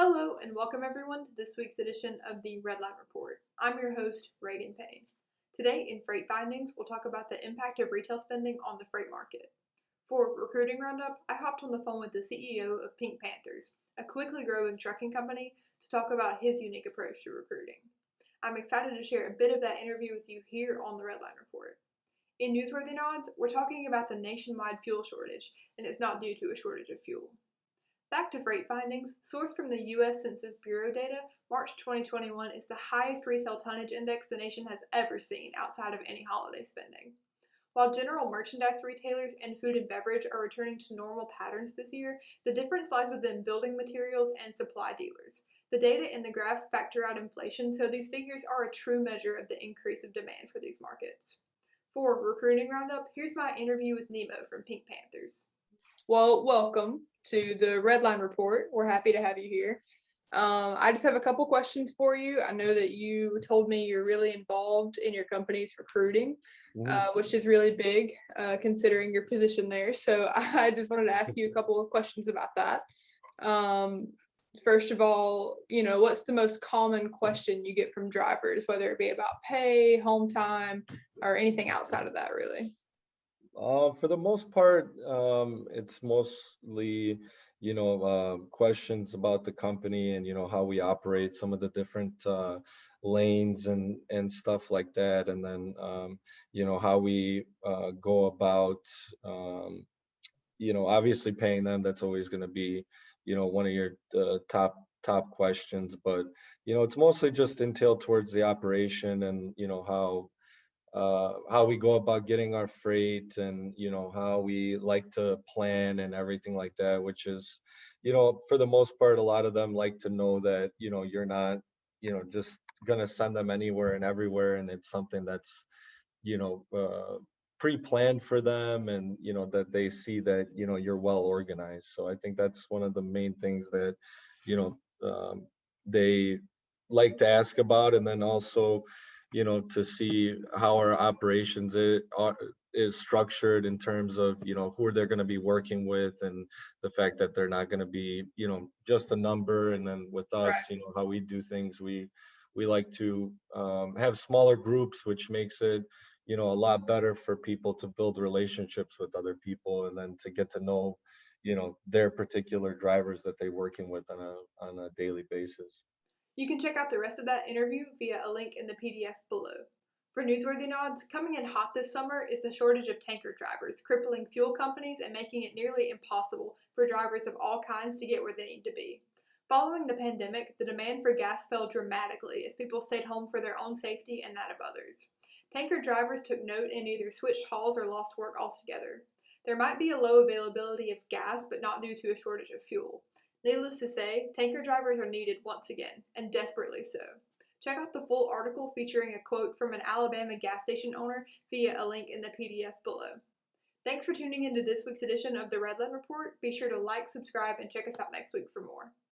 Hello and welcome everyone to this week's edition of the Redline Report. I'm your host, Reagan Payne. Today in Freight Findings, we'll talk about the impact of retail spending on the freight market. For Recruiting Roundup, I hopped on the phone with the CEO of Pink Panthers, a quickly growing trucking company, to talk about his unique approach to recruiting. I'm excited to share a bit of that interview with you here on the Redline Report. In Newsworthy Nods, we're talking about the nationwide fuel shortage, and it's not due to a shortage of fuel. Back to freight findings, sourced from the U.S. Census Bureau data, March 2021 is the highest retail tonnage index the nation has ever seen outside of any holiday spending. While general merchandise retailers and food and beverage are returning to normal patterns this year, the difference lies within building materials and supply dealers. The data in the graphs factor out inflation, so these figures are a true measure of the increase of demand for these markets. For Recruiting Roundup, here's my interview with Nemo from Pink Panthers. Well, welcome to the Redline Report. We're happy to have you here. I just have a couple questions for you. I know that you told me you're really involved in your company's recruiting, which is really big considering your position there. So I just wanted to ask you a couple of questions about that. First of all, what's the most common question you get from drivers, whether it be about pay, home time, or anything outside of that, really? For the most part, it's mostly, questions about the company and, how we operate, some of the different lanes and stuff like that. And then, how we go about, obviously paying them. That's always going to be, one of your top questions. But, it's mostly just entailed towards the operation and, how we go about getting our freight and how we like to plan and everything like that, which is for the most part a lot of them like to know that you're not just gonna send them anywhere and everywhere, and it's something that's you know uh, pre-planned for them, and that they see that you're well organized. So I think that's one of the main things that you know they like to ask about. And then also to see how our operations is structured in terms of who they're going to be working with, and the fact that they're not going to be just a number. And then with us, Right. how we do things, we like to have smaller groups, which makes it a lot better for people to build relationships with other people, and then to get to know their particular drivers that they're working with on a daily basis. You can check out the rest of that interview via a link in the PDF below. For newsworthy nods, coming in hot this summer is the shortage of tanker drivers, crippling fuel companies and making it nearly impossible for drivers of all kinds to get where they need to be. Following the pandemic, the demand for gas fell dramatically as people stayed home for their own safety and that of others. Tanker drivers took note and either switched hauls or lost work altogether. There might be a low availability of gas, but not due to a shortage of fuel. Needless to say, tanker drivers are needed once again, and desperately so. Check out the full article featuring a quote from an Alabama gas station owner via a link in the PDF below. Thanks for tuning into this week's edition of the Redline Report. Be sure to like, subscribe, and check us out next week for more.